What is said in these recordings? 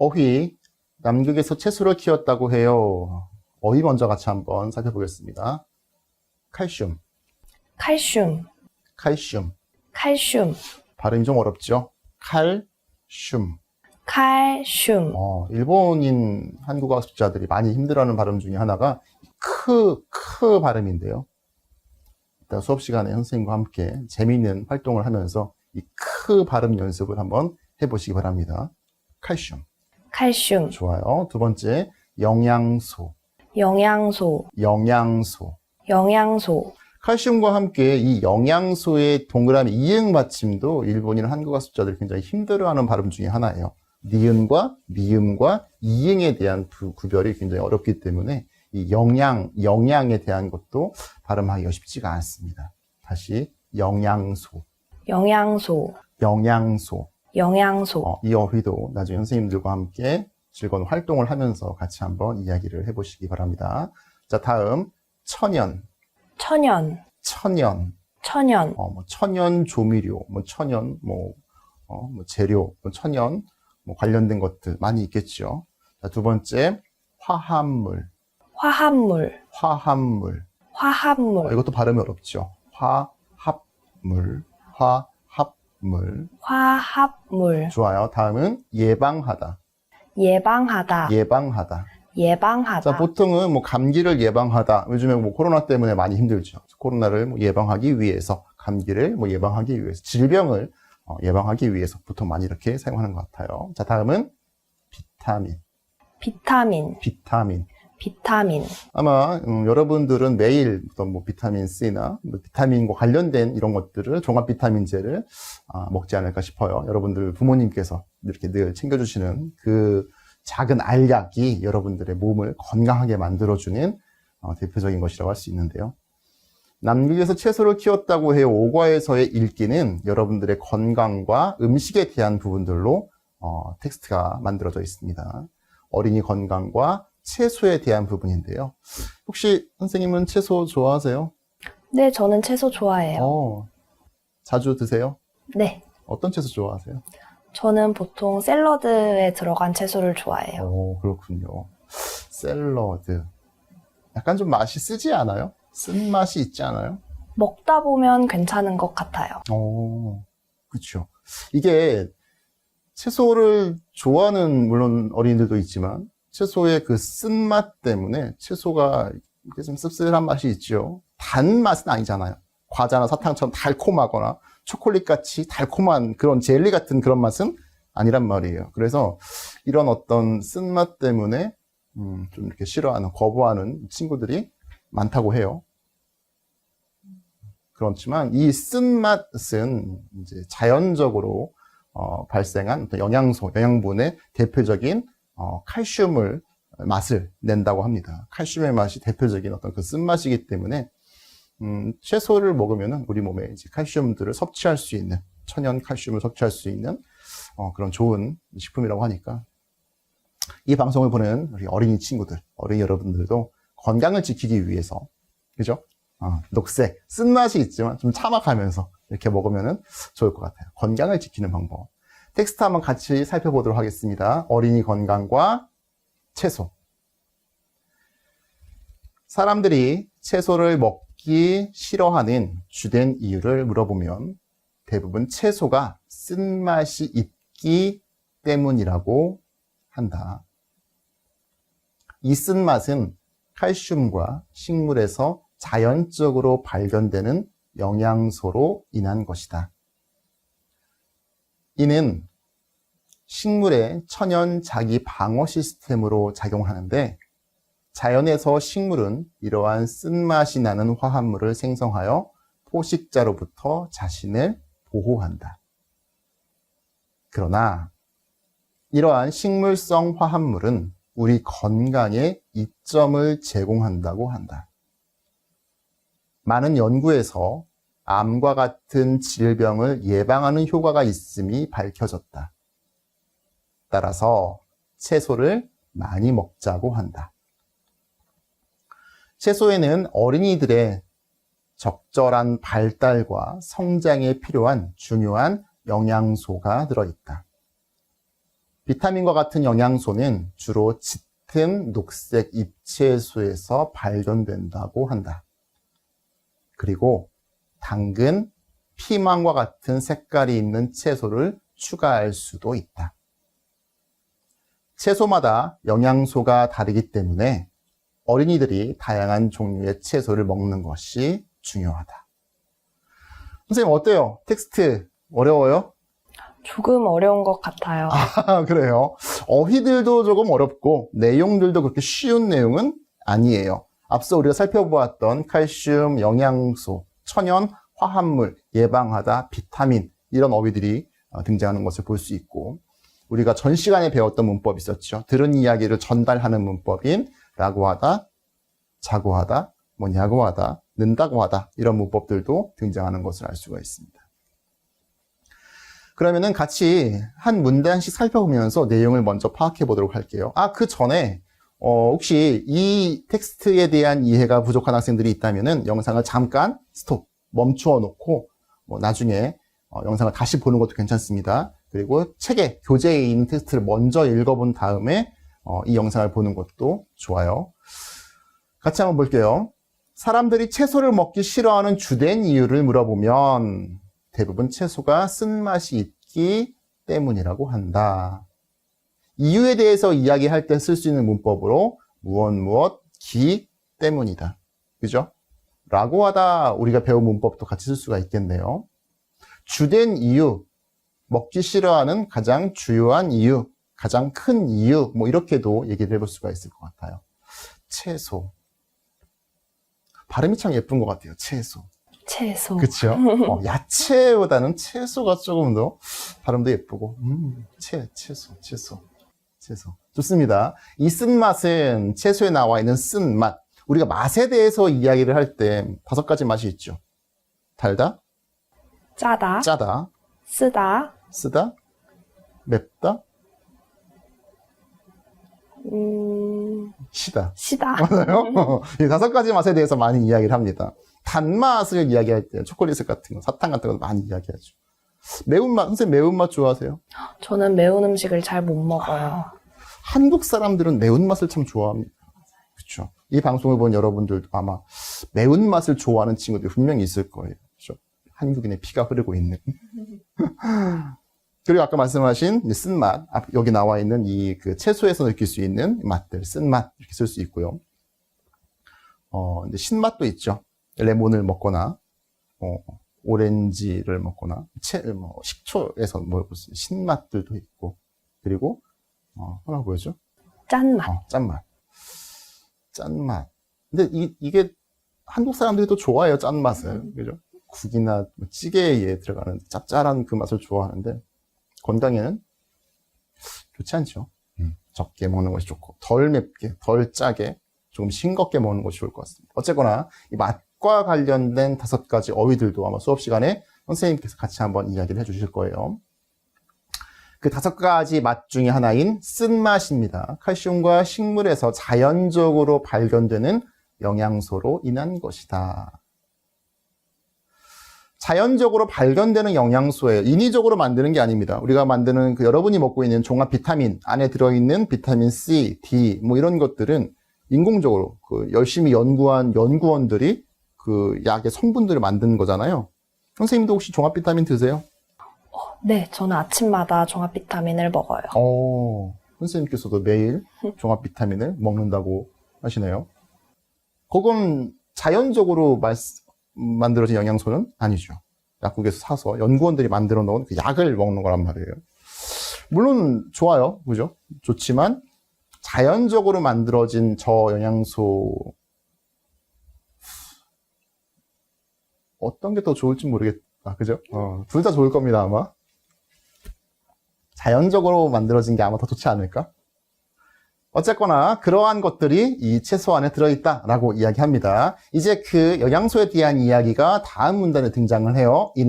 어휘, 남극에서 채소를 키웠다고 해요. 어휘 먼저 같이 한번 살펴보겠습니다. 칼슘, 칼슘, 칼슘. 칼슘, 발음이 좀 어렵죠? 칼슘. 칼슘, 일본인 한국어 학습자들이 많이 힘들어하는 발음 중에 하나가 크 발음인데요. 이따 수업 시간에 선생님과 함께 재미있는 활동을 하면서 이 크 발음 연습을 한번 해보시기 바랍니다. 칼슘. 칼슘, 좋아요. 두 번째, 영양소. 영양소, 영양소. 영양소, 칼슘과 함께 이 영양소의 동그라미 이응 받침도 일본인 한국 학습자들이 굉장히 힘들어하는 발음 중에 하나예요. 니은과 미음과 이응에 대한 구별이 굉장히 어렵기 때문에 이 영양에 대한 것도 발음하기가 쉽지가 않습니다. 다시 영양소, 영양소, 영양소. 영양소, 이 어휘도 나중에 선생님들과 함께 즐거운 활동을 하면서 같이 한번 이야기를 해보시기 바랍니다. 자, 다음 천연, 천연, 천연. 천연, 천연 조미료, 천연, 재료, 천연, 관련된 것들 많이 있겠죠. 자, 두 번째, 화합물, 화합물, 화합물. 화합물, 이것도 발음이 어렵죠. 화합물, 화합물. 화합물, 좋아요. 다음은 예방하다, 예방하다, 예방하다. 예방하다, 자, 보통은 감기를 예방하다. 요즘에 코로나 때문에 많이 힘들죠. 코로나를 예방하기 위해서, 감기를 예방하기 위해서, 질병을 예방하기 위해서 보통 많이 이렇게 사용하는 것 같아요. 자, 다음은 비타민, 비타민, 비타민. 비타민, 아마 여러분들은 매일 어떤 비타민 C나 비타민과 관련된 이런 것들을 종합 비타민제를 먹지 않을까 싶어요. 여러분들 부모님께서 이렇게 늘 챙겨주시는 그 작은 알약이 여러분들의 몸을 건강하게 만들어주는 대표적인 것이라고 할 수 있는데요. 남극에서 채소를 키웠다고 해요. 5과에서의 읽기는 여러분들의 건강과 음식에 대한 부분들로 텍스트가 만들어져 있습니다. 어린이 건강과 채소에 대한 부분인데요. 혹시 선생님은 채소 좋아하세요? 네, 저는 채소 좋아해요. 자주 드세요? 네, 어떤 채소 좋아하세요? 저는 보통 샐러드에 들어간 채소를 좋아해요. 그렇군요. 샐러드. 약간 좀 맛이 쓰지 않아요? 쓴맛이 있지 않아요? 먹다 보면 괜찮은 것 같아요. 그렇죠. 이게 채소를 좋아하는 물론 어린이들도 있지만 채소의 그 쓴맛 때문에 채소가 이렇게 좀 씁쓸한 맛이 있죠. 단맛은 아니잖아요. 과자나 사탕처럼 달콤하거나 초콜릿같이 달콤한 그런 젤리 같은 그런 맛은 아니란 말이에요. 그래서 이런 어떤 쓴맛 때문에 좀 이렇게 싫어하는, 거부하는 친구들이 많다고 해요. 그렇지만 이 쓴맛은 이제 자연적으로 발생한 어떤 영양소, 영양분의 대표적인 칼슘을 맛을 낸다고 합니다. 칼슘의 맛이 대표적인 어떤 그 쓴맛이기 때문에 채소를 먹으면 우리 몸에 이제 칼슘들을 섭취할 수 있는, 천연 칼슘을 섭취할 수 있는 그런 좋은 식품이라고 하니까 이 방송을 보는 우리 어린이 친구들, 어린이 여러분들도 건강을 지키기 위해서, 그죠? 녹색, 쓴맛이 있지만 좀 참아가면서 이렇게 먹으면 좋을 것 같아요. 건강을 지키는 방법. 텍스트 한번 같이 살펴보도록 하겠습니다. 어린이 건강과 채소. 사람들이 채소를 먹기 싫어하는 주된 이유를 물어보면 대부분 채소가 쓴맛이 있기 때문이라고 한다. 이 쓴맛은 칼슘과 식물에서 자연적으로 발견되는 영양소로 인한 것이다. 이는 식물의 천연 자기 방어 시스템으로 작용하는데 자연에서 식물은 이러한 쓴맛이 나는 화합물을 생성하여 포식자로부터 자신을 보호한다. 그러나 이러한 식물성 화합물은 우리 건강에 이점을 제공한다고 한다. 많은 연구에서 암과 같은 질병을 예방하는 효과가 있음이 밝혀졌다. 따라서 채소를 많이 먹자고 한다. 채소에는 어린이들의 적절한 발달과 성장에 필요한 중요한 영양소가 들어있다. 비타민과 같은 영양소는 주로 짙은 녹색 잎채소에서 발견된다고 한다. 그리고 당근, 피망과 같은 색깔이 있는 채소를 추가할 수도 있다. 채소마다 영양소가 다르기 때문에 어린이들이 다양한 종류의 채소를 먹는 것이 중요하다. 선생님 어때요? 텍스트 어려워요? 조금 어려운 것 같아요. 그래요. 어휘들도 조금 어렵고 내용들도 그렇게 쉬운 내용은 아니에요. 앞서 우리가 살펴보았던 칼슘, 영양소, 천연, 화합물, 예방하다, 비타민 이런 어휘들이 등장하는 것을 볼 수 있고 우리가 전 시간에 배웠던 문법이 있었죠. 들은 이야기를 전달하는 문법인 라고 하다, 자고 하다, 뭐냐고 하다, 는다고 하다 이런 문법들도 등장하는 것을 알 수가 있습니다. 그러면은 같이 한 문단씩 살펴보면서 내용을 먼저 파악해 보도록 할게요. 그 전에 혹시 이 텍스트에 대한 이해가 부족한 학생들이 있다면은 영상을 잠깐 멈추어 놓고 나중에 영상을 다시 보는 것도 괜찮습니다. 그리고 책에 교재에 있는 텍스트를 먼저 읽어본 다음에 이 영상을 보는 것도 좋아요. 같이 한번 볼게요. 사람들이 채소를 먹기 싫어하는 주된 이유를 물어보면 대부분 채소가 쓴맛이 있기 때문이라고 한다. 이유에 대해서 이야기할 때 쓸 수 있는 문법으로 무엇, 기 때문이다. 그죠? 라고 하다 우리가 배운 문법도 같이 쓸 수가 있겠네요. 주된 이유, 먹기 싫어하는 가장 주요한 이유, 가장 큰 이유, 이렇게도 얘기를 해볼 수가 있을 것 같아요. 채소. 발음이 참 예쁜 것 같아요. 채소. 채소. 그쵸? 야채보다는 채소가 조금 더 발음도 예쁘고, 채소. 좋습니다. 이 쓴맛은 채소에 나와 있는 쓴맛. 우리가 맛에 대해서 이야기를 할 때 5가지 맛이 있죠. 달다, 짜다, 쓰다, 맵다, 시다. 맞아요? 이 5가지 맛에 대해서 많이 이야기를 합니다. 단맛을 이야기할 때 초콜릿 같은 거, 사탕 같은 거 많이 이야기하죠. 매운맛, 선생님 매운맛 좋아하세요? 저는 매운 음식을 잘 못 먹어요. 한국 사람들은 매운맛을 참 좋아합니다. 그렇죠? 이 방송을 본 여러분들도 아마 매운맛을 좋아하는 친구들이 분명히 있을 거예요. 그렇죠? 한국인의 피가 흐르고 있는. 그리고 아까 말씀하신 쓴맛, 여기 나와 있는 이 그 채소에서 느낄 수 있는 맛들, 쓴맛 이렇게 쓸 수 있고요. 근데 신맛도 있죠. 레몬을 먹거나, 오렌지를 먹거나, 식초에서 먹을 수 있는 신맛들도 있고, 그리고, 하나 보여줘? 짠맛. 짠맛. 근데 이게 한국 사람들이 또 좋아해요, 짠맛을. 그죠? 국이나 찌개에 들어가는 짭짤한 그 맛을 좋아하는데, 건강에는 좋지 않죠. 적게 먹는 것이 좋고, 덜 맵게, 덜 짜게, 조금 싱겁게 먹는 것이 좋을 것 같습니다. 어쨌거나, 이 맛과 관련된 5가지 어휘들도 아마 수업 시간에 선생님께서 같이 한번 이야기를 해주실 거예요. 그 5가지 맛 중에 하나인 쓴맛입니다. 칼슘과 식물에서 자연적으로 발견되는 영양소로 인한 것이다. 자연적으로 발견되는 영양소예요. 인위적으로 만드는 게 아닙니다. 우리가 만드는 여러분이 먹고 있는 종합 비타민 안에 들어있는 비타민 C, D 이런 것들은 인공적으로 열심히 연구한 연구원들이 그 약의 성분들을 만든 거잖아요. 선생님도 혹시 종합 비타민 드세요? 네, 저는 아침마다 종합 비타민을 먹어요. 선생님께서도 매일 종합 비타민을 먹는다고 하시네요. 그건 자연적으로 만들어진 영양소는 아니죠. 약국에서 사서 연구원들이 만들어 놓은 그 약을 먹는 거란 말이에요. 물론 좋아요. 그죠? 좋지만 자연적으로 만들어진 저 영양소 어떤 게 더 좋을지 모르겠다. 그죠? 둘 다 좋을 겁니다, 아마. 자연적으로 만들어진 게 아마 더 좋지 않을까? 어쨌거나 그러한 것들이 이 채소 안에 들어있다라고 이야기합니다. 이제 그 영양소에 대한 이야기가 다음 문단에 등장을 해요. 이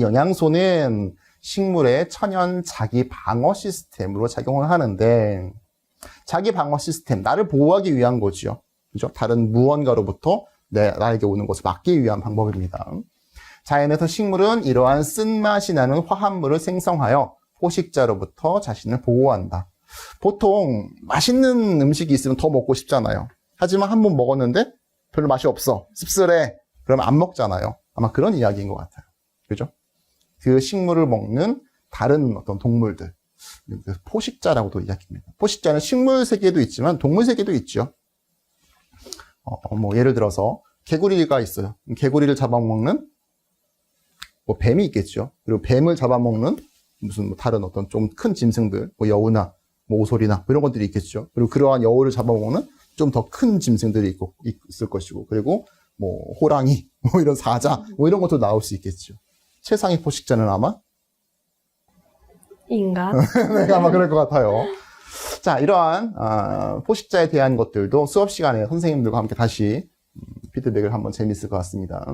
영양소는 식물의 천연 자기 방어 시스템으로 작용을 하는데, 자기 방어 시스템, 나를 보호하기 위한 거죠. 그죠? 다른 무언가로부터 나에게 오는 것을 막기 위한 방법입니다. 자연에서 식물은 이러한 쓴맛이 나는 화합물을 생성하여 포식자로부터 자신을 보호한다. 보통 맛있는 음식이 있으면 더 먹고 싶잖아요. 하지만 한 번 먹었는데 별로 맛이 없어. 씁쓸해. 그러면 안 먹잖아요. 아마 그런 이야기인 것 같아요. 그죠? 그 식물을 먹는 다른 어떤 동물들. 포식자라고도 이야기합니다. 포식자는 식물 세계에도 있지만 동물 세계도 있죠. 뭐 예를 들어서 개구리가 있어요. 개구리를 잡아먹는 뭐 뱀이 있겠죠. 그리고 뱀을 잡아먹는 무슨 뭐 다른 어떤 좀 큰 짐승들, 뭐 여우나 뭐 오소리나 뭐 이런 것들이 있겠죠. 그리고 그러한 여우를 잡아먹는 좀 더 큰 짐승들이 있을 것이고, 그리고 뭐 호랑이, 뭐 이런 사자, 뭐 이런 것도 나올 수 있겠죠. 최상위 포식자는 아마 인간? 네, 아마 그럴 것 같아요. 자, 이러한 포식자에 대한 것들도 수업 시간에 선생님들과 함께 다시 피드백을 한번 재밌을 것 같습니다.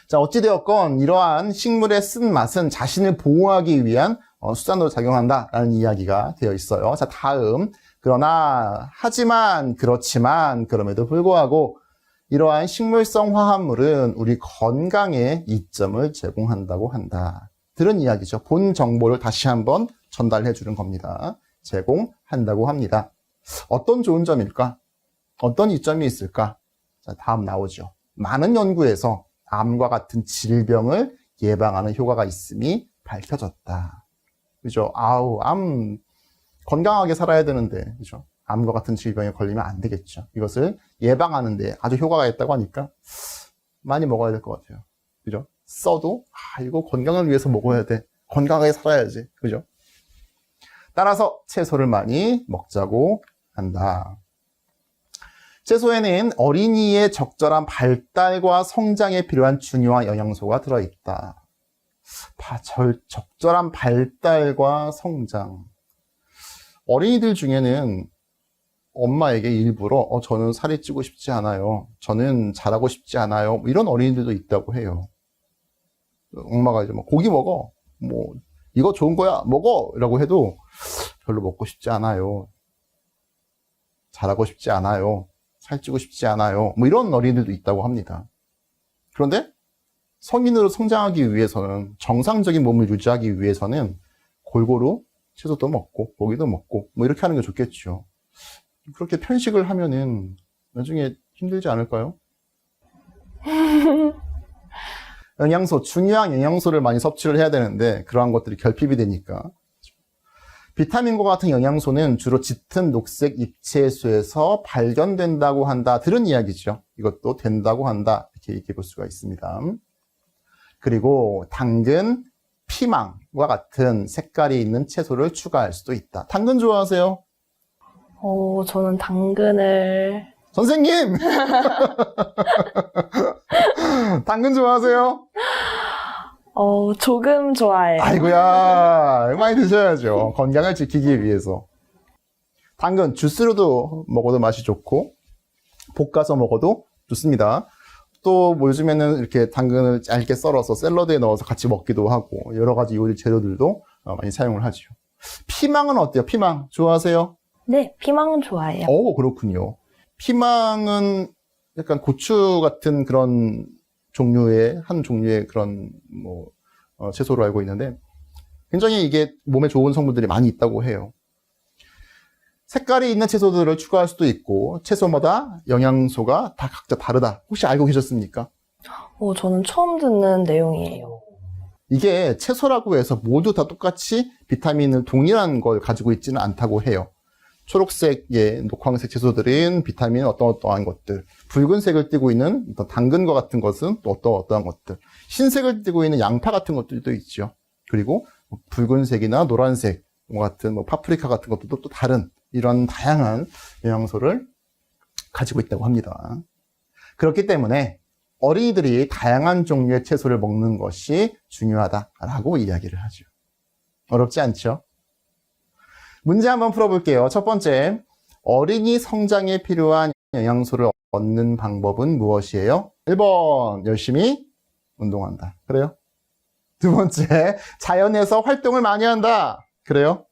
자, 어찌되었건 이러한 식물의 쓴맛은 자신을 보호하기 위한 수단으로 작용한다라는 이야기가 되어 있어요. 자, 다음. 그러나 하지만 그렇지만 그럼에도 불구하고 이러한 식물성 화합물은 우리 건강에 이점을 제공한다고 한다. 들은 이야기죠. 본 정보를 다시 한번 전달해 주는 겁니다. 제공한다고 합니다. 어떤 좋은 점일까? 어떤 이점이 있을까? 자, 다음 나오죠. 많은 연구에서 암과 같은 질병을 예방하는 효과가 있음이 밝혀졌다. 그죠? 암 건강하게 살아야 되는데, 그죠? 암과 같은 질병에 걸리면 안 되겠죠. 이것을 예방하는데 아주 효과가 있다고 하니까 많이 먹어야 될 것 같아요. 그죠? 써도 이거 건강을 위해서 먹어야 돼. 건강하게 살아야지. 그죠? 따라서 채소를 많이 먹자고 한다. 채소에는 어린이의 적절한 발달과 성장에 필요한 중요한 영양소가 들어있다. 적절한 발달과 성장. 어린이들 중에는 엄마에게 일부러 저는 살이 찌고 싶지 않아요. 저는 자라고 싶지 않아요. 이런 어린이들도 있다고 해요. 엄마가 이제 고기 먹어. 뭐 이거 좋은 거야. 먹어. 라고 해도 별로 먹고 싶지 않아요. 자라고 싶지 않아요. 살찌고 싶지 않아요. 뭐 이런 어린이들도 있다고 합니다. 그런데 성인으로 성장하기 위해서는, 정상적인 몸을 유지하기 위해서는 골고루 채소도 먹고 고기도 먹고 뭐 이렇게 하는 게 좋겠죠. 그렇게 편식을 하면은 나중에 힘들지 않을까요? 영양소, 중요한 영양소를 많이 섭취를 해야 되는데 그러한 것들이 결핍이 되니까. 비타민과 같은 영양소는 주로 짙은 녹색 잎채소에서 발견된다고 한다. 들은 이야기죠. 이것도 된다고 한다. 이렇게 얘기해 볼 수가 있습니다. 그리고 당근, 피망과 같은 색깔이 있는 채소를 추가할 수도 있다. 당근 좋아하세요? 저는 당근을 선생님! 당근 좋아하세요? 조금 좋아해요. 아이고야, 많이 드셔야죠. 건강을 지키기 위해서. 당근 주스로도 먹어도 맛이 좋고 볶아서 먹어도 좋습니다. 또 뭐 요즘에는 이렇게 당근을 짧게 썰어서 샐러드에 넣어서 같이 먹기도 하고 여러 가지 요리 재료들도 많이 사용을 하죠. 피망은 어때요? 피망 좋아하세요? 네, 피망은 좋아해요. 오, 그렇군요. 피망은 약간 고추 같은 그런 한 종류의 그런 채소로 알고 있는데 굉장히 이게 몸에 좋은 성분들이 많이 있다고 해요. 색깔이 있는 채소들을 추가할 수도 있고 채소마다 영양소가 다 각자 다르다. 혹시 알고 계셨습니까? 저는 처음 듣는 내용이에요. 이게 채소라고 해서 모두 다 똑같이 비타민을 동일한 걸 가지고 있지는 않다고 해요. 초록색의 녹황색 채소들은 비타민 어떠한 것들, 붉은색을 띠고 있는 어떤 당근과 같은 것은 또 어떠한 것들, 흰색을 띠고 있는 양파 같은 것들도 있죠. 그리고 붉은색이나 노란색 같은 파프리카 같은 것들도 또 다른 이런 다양한 영양소를 가지고 있다고 합니다. 그렇기 때문에 어린이들이 다양한 종류의 채소를 먹는 것이 중요하다라고 이야기를 하죠. 어렵지 않죠? 문제 한번 풀어볼게요. 첫 번째, 어린이 성장에 필요한 영양소를 얻는 방법은 무엇이에요? 1번, 열심히 운동한다. 그래요? 두 번째, 자연에서 활동을 많이 한다. 그래요?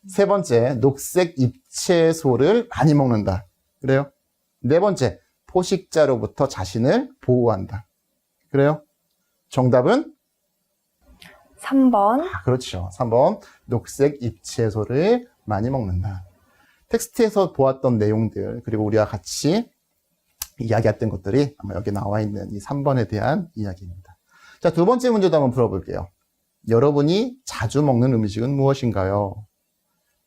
세 번째, 녹색 잎채소를 많이 먹는다. 그래요? 네 번째, 포식자로부터 자신을 보호한다. 그래요? 정답은? 3번. 그렇죠. 3번. 녹색 잎채소를 많이 먹는다. 텍스트에서 보았던 내용들, 그리고 우리가 같이 이야기했던 것들이 아마 여기 나와 있는 이 3번에 대한 이야기입니다. 자, 두 번째 문제도 한번 풀어볼게요. 여러분이 자주 먹는 음식은 무엇인가요?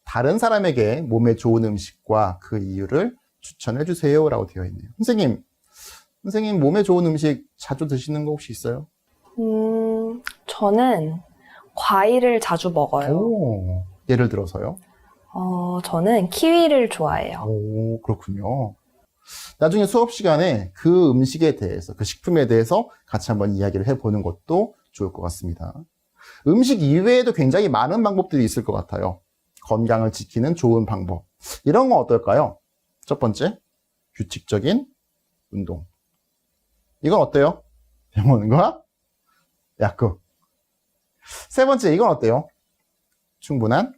다른 사람에게 몸에 좋은 음식과 그 이유를 추천해 주세요 라고 되어 있네요. 선생님 몸에 좋은 음식 자주 드시는 거 혹시 있어요? 저는 과일을 자주 먹어요. 오, 예를 들어서요? 저는 키위를 좋아해요. 오, 그렇군요. 나중에 수업 시간에 그 음식에 대해서, 그 식품에 대해서 같이 한번 이야기를 해보는 것도 좋을 것 같습니다. 음식 이외에도 굉장히 많은 방법들이 있을 것 같아요. 건강을 지키는 좋은 방법. 이런 건 어떨까요? 첫 번째, 규칙적인 운동. 이건 어때요? 병원과 약국. 세 번째, 이건 어때요? 충분한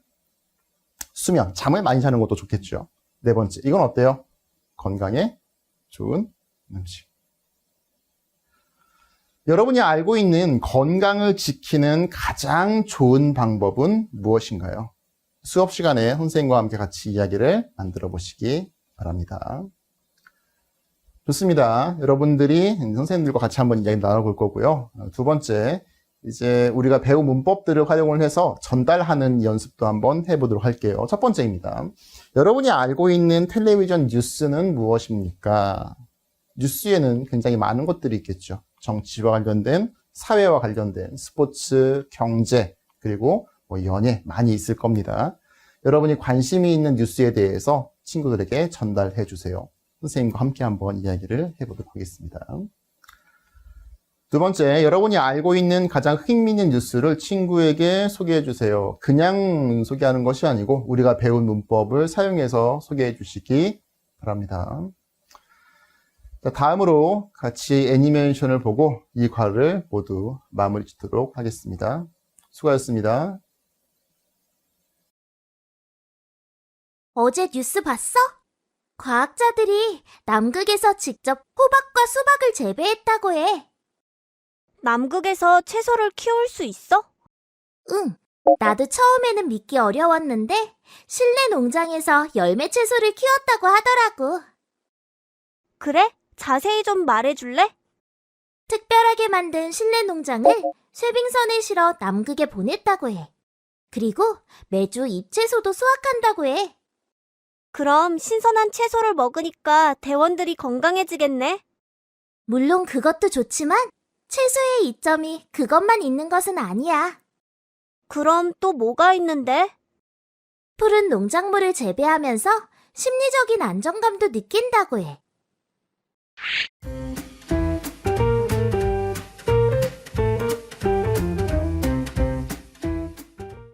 수면, 잠을 많이 자는 것도 좋겠죠. 네 번째, 이건 어때요? 건강에 좋은 음식. 여러분이 알고 있는 건강을 지키는 가장 좋은 방법은 무엇인가요? 수업 시간에 선생님과 함께 같이 이야기를 만들어 보시기 바랍니다. 좋습니다. 여러분들이 선생님들과 같이 한번 이야기 나눠볼 거고요. 두 번째, 이제 우리가 배운 문법들을 활용을 해서 전달하는 연습도 한번 해보도록 할게요. 첫 번째입니다. 여러분이 알고 있는 텔레비전 뉴스는 무엇입니까? 뉴스에는 굉장히 많은 것들이 있겠죠. 정치와 관련된, 사회와 관련된 스포츠, 경제, 그리고 연예 많이 있을 겁니다. 여러분이 관심이 있는 뉴스에 대해서 친구들에게 전달해 주세요. 선생님과 함께 한번 이야기를 해보도록 하겠습니다. 두 번째, 여러분이 알고 있는 가장 흥미있는 뉴스를 친구에게 소개해 주세요. 그냥 소개하는 것이 아니고 우리가 배운 문법을 사용해서 소개해 주시기 바랍니다. 자, 다음으로 같이 애니메이션을 보고 이 과를 모두 마무리 짓도록 하겠습니다. 수고하셨습니다. 어제 뉴스 봤어? 과학자들이 남극에서 직접 호박과 수박을 재배했다고 해. 남극에서 채소를 키울 수 있어? 응. 나도 처음에는 믿기 어려웠는데 실내 농장에서 열매 채소를 키웠다고 하더라고. 그래? 자세히 좀 말해줄래? 특별하게 만든 실내 농장을 쇠빙선에 실어 남극에 보냈다고 해. 그리고 매주 잎채소도 수확한다고 해. 그럼 신선한 채소를 먹으니까 대원들이 건강해지겠네? 물론 그것도 좋지만 채소의 이점이 그것만 있는 것은 아니야. 그럼 또 뭐가 있는데? 푸른 농작물을 재배하면서 심리적인 안정감도 느낀다고 해.